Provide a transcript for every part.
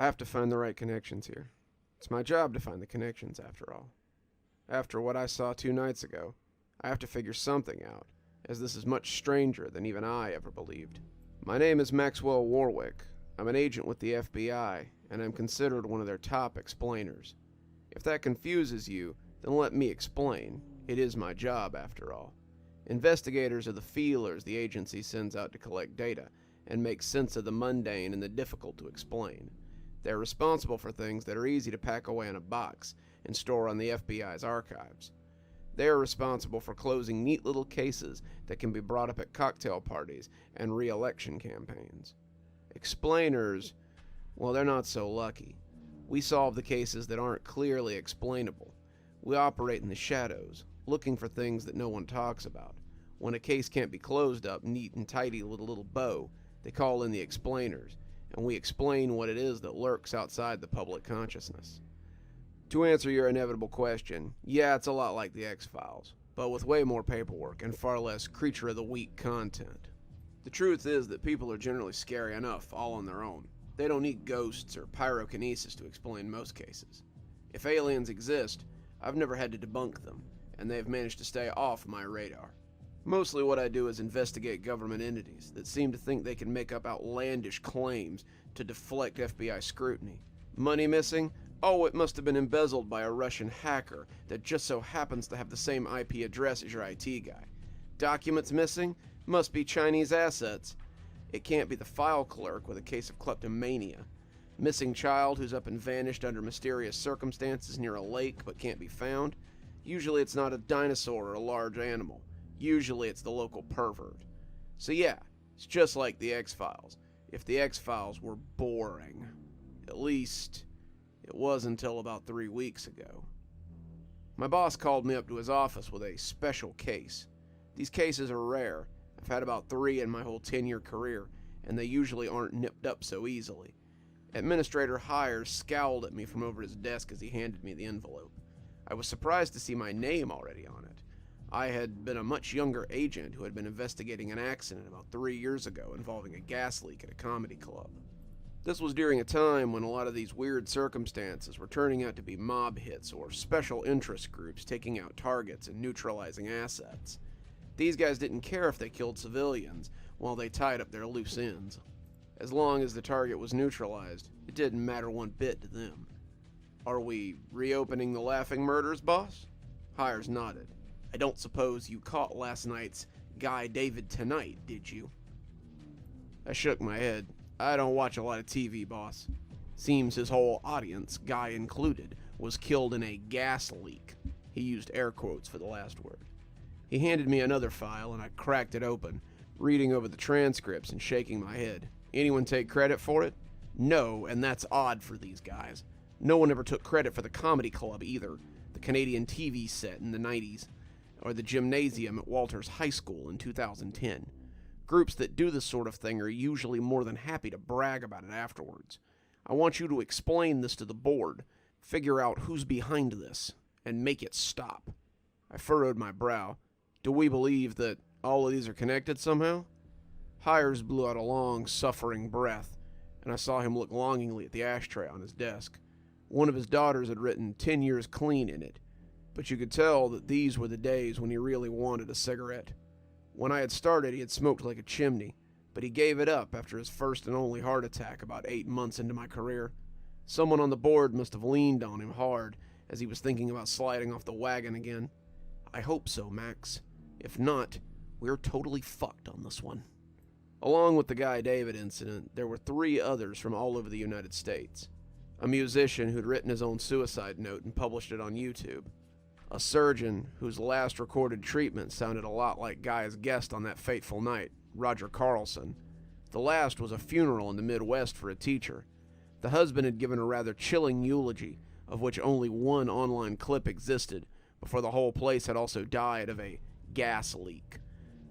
I have to find the right connections here. It's my job to find the connections, after all. After what I saw 2 nights ago, I have to figure something out, as this is much stranger than even I ever believed. My name is Maxwell Warwick. I'm an agent with the FBI, and I'm considered one of their top explainers. If that confuses you, then let me explain. It is my job, after all. Investigators are the feelers the agency sends out to collect data and make sense of the mundane and the difficult to explain. They're responsible for things that are easy to pack away in a box and store on the FBI's archives. They are responsible for closing neat little cases that can be brought up at cocktail parties and re-election campaigns. Explainers, well, they're not so lucky. We solve the cases that aren't clearly explainable. We operate in the shadows, looking for things that no one talks about. When a case can't be closed up neat and tidy with a little bow, they call in the explainers, and we explain what it is that lurks outside the public consciousness. To answer your inevitable question, yeah, it's a lot like the X-Files, but with way more paperwork and far less creature-of-the-week content. The truth is that people are generally scary enough all on their own. They don't need ghosts or pyrokinesis to explain most cases. If aliens exist, I've never had to debunk them, and they've managed to stay off my radar. Mostly what I do is investigate government entities that seem to think they can make up outlandish claims to deflect FBI scrutiny. Money missing? Oh, it must have been embezzled by a Russian hacker that just so happens to have the same IP address as your IT guy. Documents missing? Must be Chinese assets. It can't be the file clerk with a case of kleptomania. Missing child who's up and vanished under mysterious circumstances near a lake but can't be found? Usually it's not a dinosaur or a large animal. Usually it's the local pervert. So yeah, it's just like the X-Files. If the X-Files were boring. At least, it was until about 3 weeks ago. My boss called me up to his office with a special case. These cases are rare. I've had about 3 in my whole 10-year career, and they usually aren't nipped up so easily. Administrator Hires scowled at me from over his desk as he handed me the envelope. I was surprised to see my name already on it. I had been a much younger agent who had been investigating an accident about 3 years ago involving a gas leak at a comedy club. This was during a time when a lot of these weird circumstances were turning out to be mob hits or special interest groups taking out targets and neutralizing assets. These guys didn't care if they killed civilians while they tied up their loose ends. As long as the target was neutralized, it didn't matter one bit to them. Are we reopening the laughing murders, boss? Hires nodded. I don't suppose you caught last night's Guy David tonight, did you? I shook my head. I don't watch a lot of TV, boss. Seems his whole audience, Guy included, was killed in a gas leak. He used air quotes for the last word. He handed me another file and I cracked it open, reading over the transcripts and shaking my head. Anyone take credit for it? No, and that's odd for these guys. No one ever took credit for the comedy club either, the Canadian TV set in the 90s, or the gymnasium at Walters High School in 2010. Groups that do this sort of thing are usually more than happy to brag about it afterwards. I want you to explain this to the board, figure out who's behind this, and make it stop. I furrowed my brow. Do we believe that all of these are connected somehow? Hires blew out a long, suffering breath, and I saw him look longingly at the ashtray on his desk. One of his daughters had written 10 years clean in it, but you could tell that these were the days when he really wanted a cigarette. When I had started, he had smoked like a chimney, but he gave it up after his first and only heart attack about 8 months into my career. Someone on the board must have leaned on him hard as he was thinking about sliding off the wagon again. I hope so, Max. If not, we're totally fucked on this one. Along with the Guy David incident, there were 3 others from all over the United States. A musician who'd written his own suicide note and published it on YouTube. A surgeon whose last recorded treatment sounded a lot like Guy's guest on that fateful night, Roger Carlson. The last was a funeral in the Midwest for a teacher. The husband had given a rather chilling eulogy, of which only one online clip existed, before the whole place had also died of a gas leak.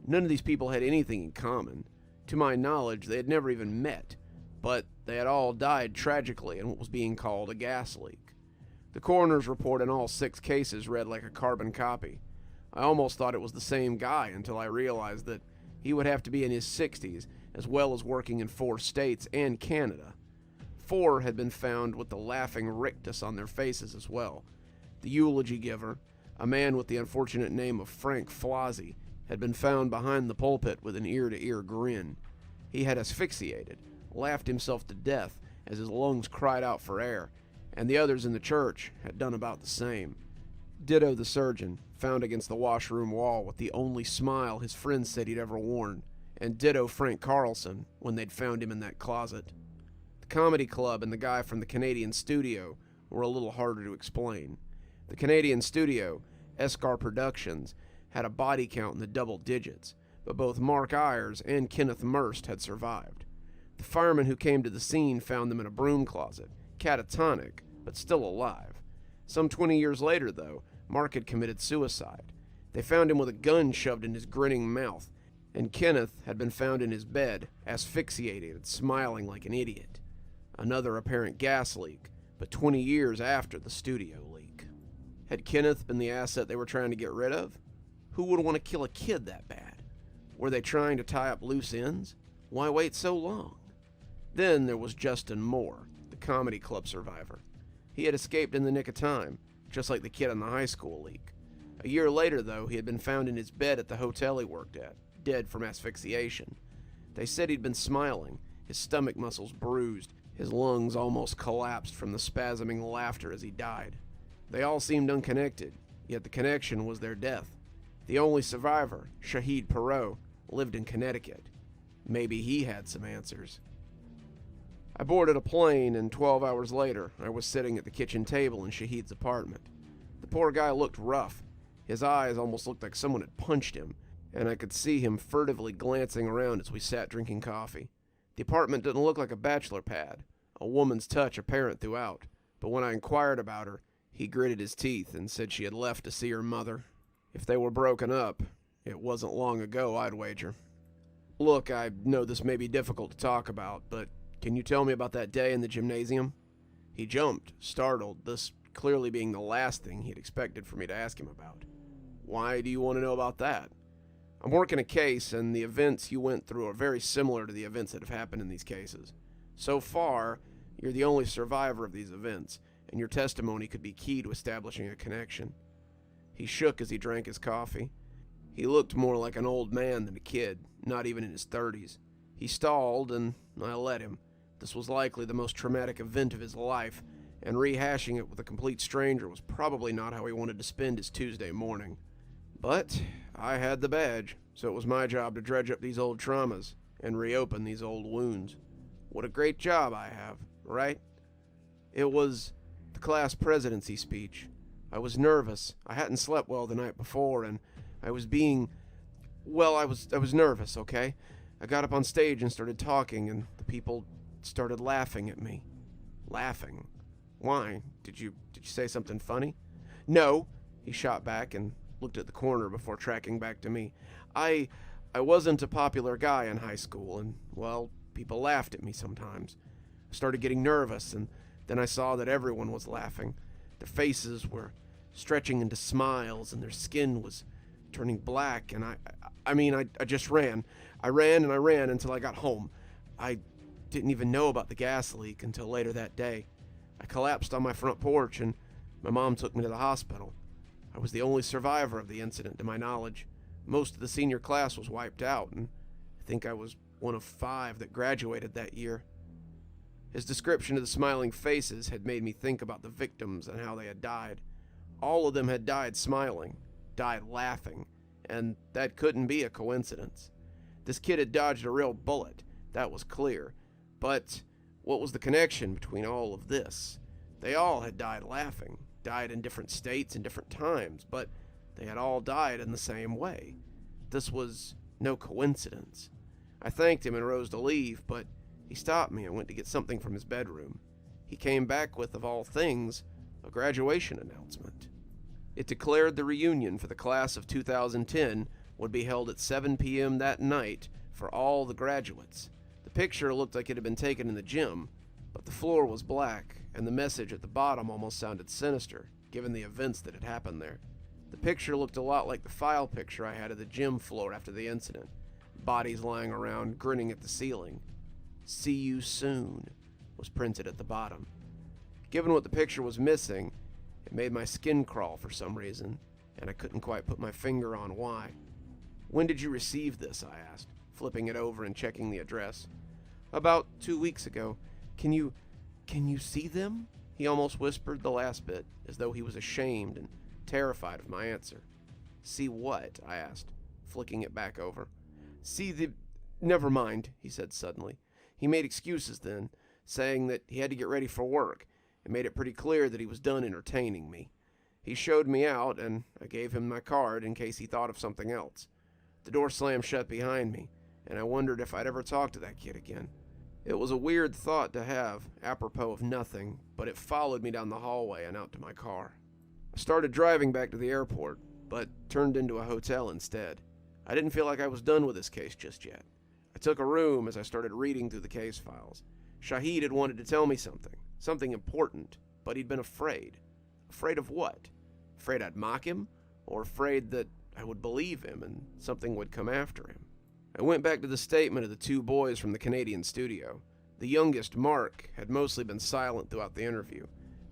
None of these people had anything in common. To my knowledge, they had never even met, but they had all died tragically in what was being called a gas leak. The coroner's report in all 6 cases read like a carbon copy. I almost thought it was the same guy until I realized that he would have to be in his 60s, as well as working in 4 states and Canada. 4 had been found with the laughing rictus on their faces as well. The eulogy giver, a man with the unfortunate name of Frank Flozzy, had been found behind the pulpit with an ear-to-ear grin. He had asphyxiated, laughed himself to death as his lungs cried out for air, and the others in the church had done about the same. Ditto the surgeon, found against the washroom wall with the only smile his friends said he'd ever worn, and ditto Frank Carlson when they'd found him in that closet. The comedy club and the guy from the Canadian studio were a little harder to explain. The Canadian studio, Escar Productions, had a body count in the double digits, but both Mark Ayers and Kenneth Merst had survived. The fireman who came to the scene found them in a broom closet, catatonic, but still alive. Some 20 years later, though, Mark had committed suicide. They found him with a gun shoved in his grinning mouth, and Kenneth had been found in his bed, asphyxiated, smiling like an idiot. Another apparent gas leak, but 20 years after the studio leak. Had Kenneth been the asset they were trying to get rid of? Who would want to kill a kid that bad? Were they trying to tie up loose ends? Why wait so long? Then there was Justin Moore, the comedy club survivor. He had escaped in the nick of time, just like the kid on the high school leak. A year later, though, he had been found in his bed at the hotel he worked at, dead from asphyxiation. They said he'd been smiling, his stomach muscles bruised, his lungs almost collapsed from the spasming laughter as he died. They all seemed unconnected, yet the connection was their death. The only survivor, Shahid Perot, lived in Connecticut. Maybe he had some answers. I boarded a plane, and 12 hours later, I was sitting at the kitchen table in Shahid's apartment. The poor guy looked rough. His eyes almost looked like someone had punched him, and I could see him furtively glancing around as we sat drinking coffee. The apartment didn't look like a bachelor pad, a woman's touch apparent throughout, but when I inquired about her, he gritted his teeth and said she had left to see her mother. If they were broken up, it wasn't long ago, I'd wager. Look, I know this may be difficult to talk about, but can you tell me about that day in the gymnasium? He jumped, startled, this clearly being the last thing he'd expected for me to ask him about. Why do you want to know about that? I'm working a case, and the events you went through are very similar to the events that have happened in these cases. So far, you're the only survivor of these events, and your testimony could be key to establishing a connection. He shook as he drank his coffee. He looked more like an old man than a kid, not even in his 30s. He stalled, and I let him. This was likely the most traumatic event of his life, and rehashing it with a complete stranger was probably not how he wanted to spend his Tuesday morning. But I had the badge, so it was my job to dredge up these old traumas and reopen these old wounds. What a great job I have, right? It was the class presidency speech. I was nervous. I hadn't slept well the night before, and I was nervous, okay? I got up on stage and started talking, and the people started laughing at me. Laughing? Why? Did you say something funny? No, he shot back and looked at the corner before tracking back to me. I wasn't a popular guy in high school, and, well, people laughed at me sometimes. I started getting nervous, and then I saw that everyone was laughing. Their faces were stretching into smiles, and their skin was turning black, and I just ran. I ran and I ran until I got home. I didn't even know about the gas leak until later that day. I collapsed on my front porch, and my mom took me to the hospital. I was the only survivor of the incident, to my knowledge. Most of the senior class was wiped out, and I think I was one of 5 that graduated that year. His description of the smiling faces had made me think about the victims and how they had died. All of them had died smiling, died laughing, and that couldn't be a coincidence. This kid had dodged a real bullet, that was clear. But what was the connection between all of this? They all had died laughing, died in different states and different times, but they had all died in the same way. This was no coincidence. I thanked him and rose to leave, but he stopped me and went to get something from his bedroom. He came back with, of all things, a graduation announcement. It declared the reunion for the class of 2010 would be held at 7 p.m. that night for all the graduates. The picture looked like it had been taken in the gym, but the floor was black, and the message at the bottom almost sounded sinister, given the events that had happened there. The picture looked a lot like the file picture I had of the gym floor after the incident. Bodies lying around, grinning at the ceiling. See you soon. was printed at the bottom. Given what the picture was missing, it made my skin crawl for some reason, and I couldn't quite put my finger on why. "When did you receive this?" I asked, flipping it over and checking the address. "About 2 weeks ago. Can you see them?" He almost whispered the last bit, as though he was ashamed and terrified of my answer. "See what?" I asked, flicking it back over. "See the... Never mind," he said suddenly. He made excuses then, saying that he had to get ready for work, and made it pretty clear that he was done entertaining me. He showed me out, and I gave him my card in case he thought of something else. The door slammed shut behind me, and I wondered if I'd ever talk to that kid again. It was a weird thought to have, apropos of nothing, but it followed me down the hallway and out to my car. I started driving back to the airport, but turned into a hotel instead. I didn't feel like I was done with this case just yet. I took a room as I started reading through the case files. Shahid had wanted to tell me something important, but he'd been afraid. Afraid of what? Afraid I'd mock him? Or afraid that I would believe him and something would come after him? I went back to the statement of the 2 boys from the Canadian studio. The youngest, Mark, had mostly been silent throughout the interview.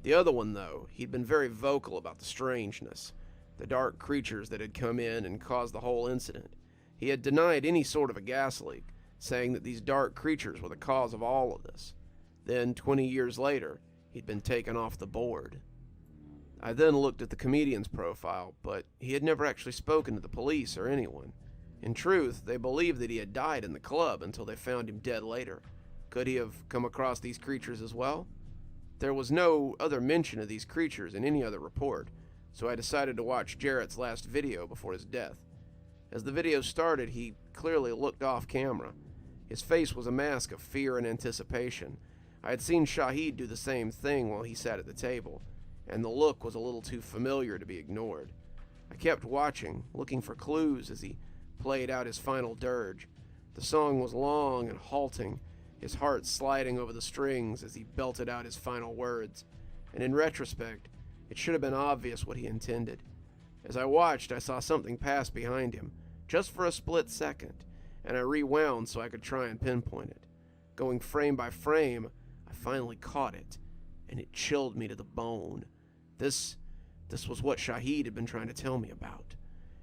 The other one, though, he'd been very vocal about the strangeness, the dark creatures that had come in and caused the whole incident. He had denied any sort of a gas leak, saying that these dark creatures were the cause of all of this. Then, 20 years later, he'd been taken off the board. I then looked at the comedian's profile, but he had never actually spoken to the police or anyone. In truth, they believed that he had died in the club until they found him dead later. Could he have come across these creatures as well? There was no other mention of these creatures in any other report, so I decided to watch Jarrett's last video before his death. As the video started, he clearly looked off camera. His face was a mask of fear and anticipation. I had seen Shahid do the same thing while he sat at the table, and the look was a little too familiar to be ignored. I kept watching, looking for clues as he played out his final dirge. The song was long and halting, his heart sliding over the strings as he belted out his final words, and in retrospect, it should have been obvious what he intended. As I watched, I saw something pass behind him, just for a split second, and I rewound so I could try and pinpoint it. Going frame by frame, I finally caught it, and it chilled me to the bone. This was what Shahid had been trying to tell me about.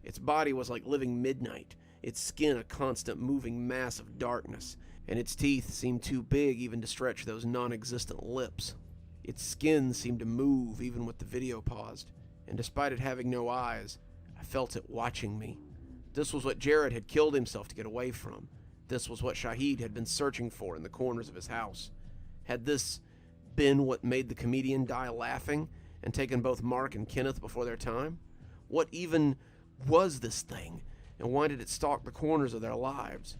Its body was like living midnight, its skin a constant moving mass of darkness, and its teeth seemed too big even to stretch those non-existent lips. Its skin seemed to move even with the video paused, and despite it having no eyes, I felt it watching me. This was what Jarrett had killed himself to get away from. This was what Shahid had been searching for in the corners of his house. Had this been what made the comedian die laughing and taken both Mark and Kenneth before their time? What even was this thing, and why did it stalk the corners of their lives?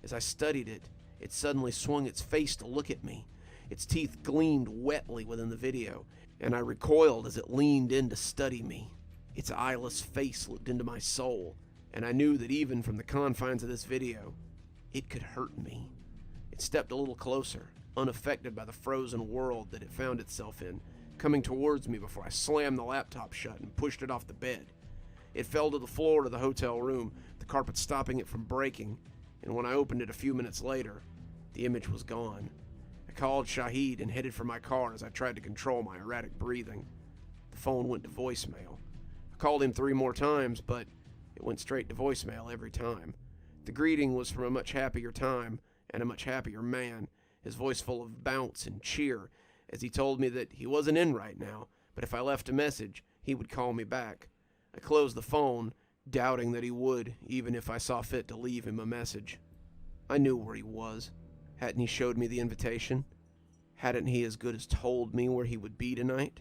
As I studied it, it suddenly swung its face to look at me. Its teeth gleamed wetly within the video, and I recoiled as it leaned in to study me. Its eyeless face looked into my soul, and I knew that even from the confines of this video, it could hurt me. It stepped a little closer, unaffected by the frozen world that it found itself in, coming towards me before I slammed the laptop shut and pushed it off the bed. It fell to the floor of the hotel room, the carpet stopping it from breaking, and when I opened it a few minutes later, the image was gone. I called Shahid and headed for my car as I tried to control my erratic breathing. The phone went to voicemail. I called him 3 more times, but it went straight to voicemail every time. The greeting was from a much happier time and a much happier man, his voice full of bounce and cheer, as he told me that he wasn't in right now, but if I left a message, he would call me back. I closed the phone, doubting that he would, even if I saw fit to leave him a message. I knew where he was. Hadn't he showed me the invitation? Hadn't he as good as told me where he would be tonight?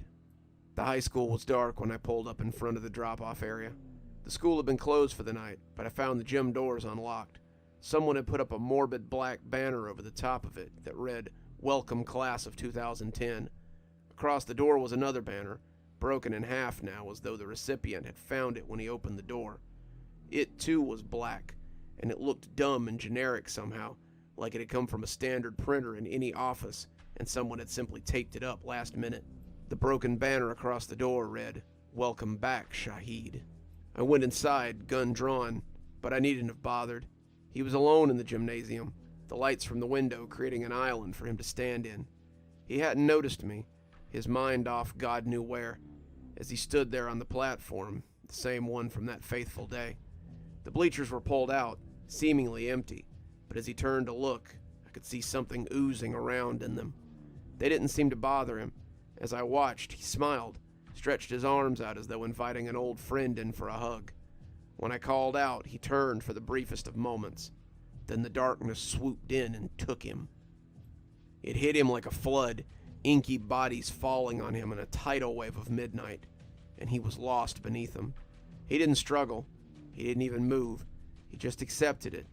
The high school was dark when I pulled up in front of the drop-off area. The school had been closed for the night, but I found the gym doors unlocked. Someone had put up a morbid black banner over the top of it that read, "Welcome Class of 2010. Across the door was another banner, broken in half now as though the recipient had found it when he opened the door. It too was black, and it looked dumb and generic somehow, like it had come from a standard printer in any office and someone had simply taped it up last minute. The broken banner across the door read, "Welcome back, Shahid." I went inside, gun drawn, but I needn't have bothered. He was alone in the gymnasium, the lights from the window creating an island for him to stand in. He hadn't noticed me, his mind off God knew where, as he stood there on the platform, the same one from that faithful day. The bleachers were pulled out, seemingly empty, but as he turned to look, I could see something oozing around in them. They didn't seem to bother him. As I watched, he smiled, stretched his arms out as though inviting an old friend in for a hug. When I called out, he turned for the briefest of moments. Then the darkness swooped in and took him. It hit him like a flood, inky bodies falling on him in a tidal wave of midnight, and he was lost beneath them. He didn't struggle. He didn't even move. He just accepted it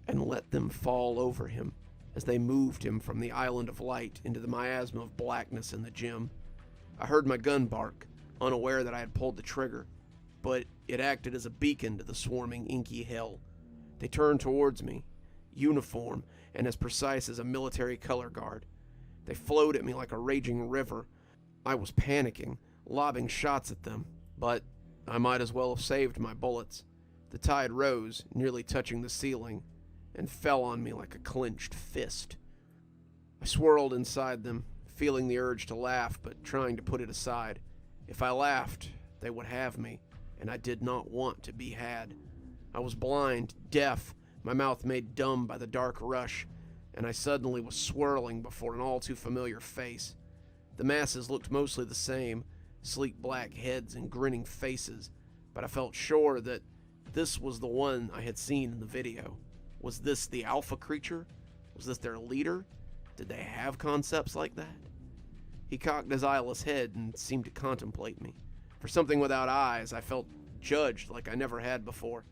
and let them fall over him as they moved him from the island of light into the miasma of blackness in the gym. I heard my gun bark, unaware that I had pulled the trigger, but it acted as a beacon to the swarming inky hell. They turned towards me, uniform and as precise as a military color guard. They flowed at me like a raging river. I was panicking, lobbing shots at them, but I might as well have saved my bullets. The tide rose, nearly touching the ceiling, and fell on me like a clenched fist. I swirled inside them, feeling the urge to laugh, but trying to put it aside. If I laughed, they would have me, and I did not want to be had. I was blind, deaf, my mouth made dumb by the dark rush, and I suddenly was swirling before an all-too-familiar face. The masses looked mostly the same, sleek black heads and grinning faces, but I felt sure that this was the one I had seen in the video. Was this the alpha creature? Was this their leader? Did they have concepts like that? He cocked his eyeless head and seemed to contemplate me. For something without eyes, I felt judged like I never had before.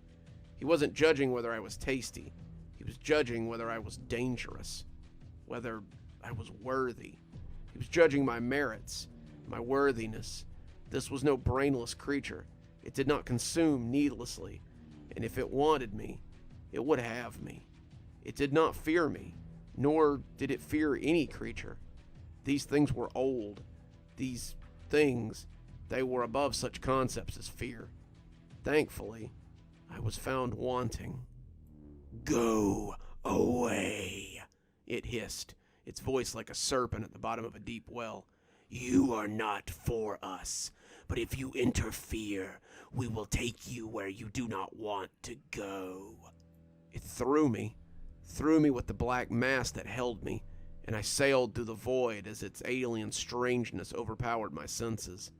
He wasn't judging whether I was tasty. He was judging whether I was dangerous, whether I was worthy. He was judging my merits, my worthiness. This was no brainless creature. It did not consume needlessly, and if it wanted me, it would have me. It did not fear me, nor did it fear any creature. These things were old. These things, they were above such concepts as fear. Thankfully, I was found wanting. "Go away," it hissed, its voice like a serpent at the bottom of a deep well. "You are not for us, but if you interfere, we will take you where you do not want to go." It threw me with the black mass that held me, and I sailed through the void as its alien strangeness overpowered my senses.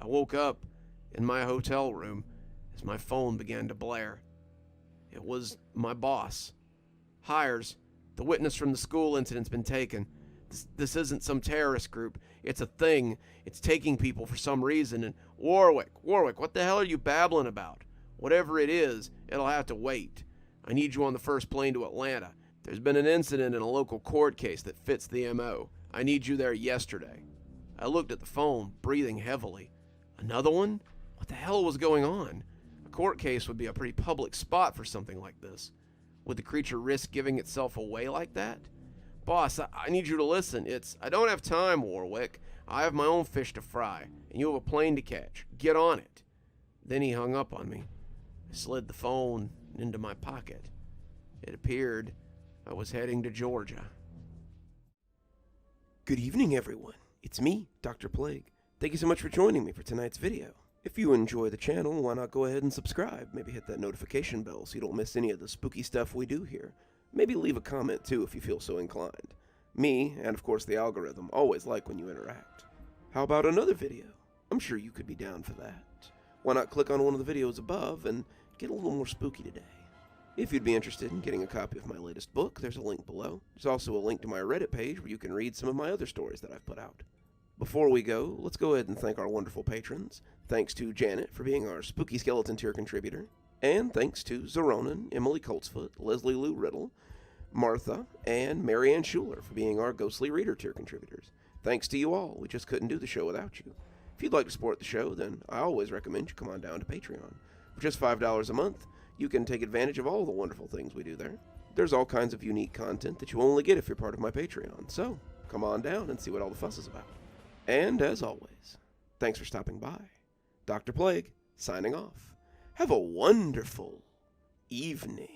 I woke up in my hotel room as my phone began to blare. It was my boss. "Hires, the witness from the school incident's been taken. This isn't some terrorist group. It's a thing. It's taking people for some reason. And Warwick, what the hell are you babbling about? Whatever it is, it'll have to wait. I need you on the first plane to Atlanta. There's been an incident in a local court case that fits the MO. I need you there yesterday." I looked at the phone, breathing heavily. Another one? What the hell was going on? A court case would be a pretty public spot for something like this. Would the creature risk giving itself away like that? "Boss, I need you to listen. I don't have time, Warwick. I have my own fish to fry, and you have a plane to catch. Get on it." Then he hung up on me. I slid the phone into my pocket. It appeared I was heading to Georgia. Good evening, everyone. It's me, Dr. Plague. Thank you so much for joining me for tonight's video. If you enjoy the channel, why not go ahead and subscribe? Maybe hit that notification bell so you don't miss any of the spooky stuff we do here. Maybe leave a comment too if you feel so inclined. Me, and of course the algorithm, always like when you interact. How about another video? I'm sure you could be down for that. Why not click on one of the videos above and get a little more spooky today? If you'd be interested in getting a copy of my latest book, there's a link below. There's also a link to my Reddit page where you can read some of my other stories that I've put out. Before we go, let's go ahead and thank our wonderful patrons. Thanks to Janet for being our Spooky Skeleton tier contributor. And thanks to Xaronana, Emily Coltsfoot, Leslie Lou Riddle, Martha, and Marianne Schuler for being our Ghostly Reader tier contributors. Thanks to you all. We just couldn't do the show without you. If you'd like to support the show, then I always recommend you come on down to Patreon. For just $5 a month, you can take advantage of all the wonderful things we do there. There's all kinds of unique content that you only get if you're part of my Patreon, so come on down and see what all the fuss is about. And as always, thanks for stopping by. Dr. Plague, signing off. Have a wonderful evening.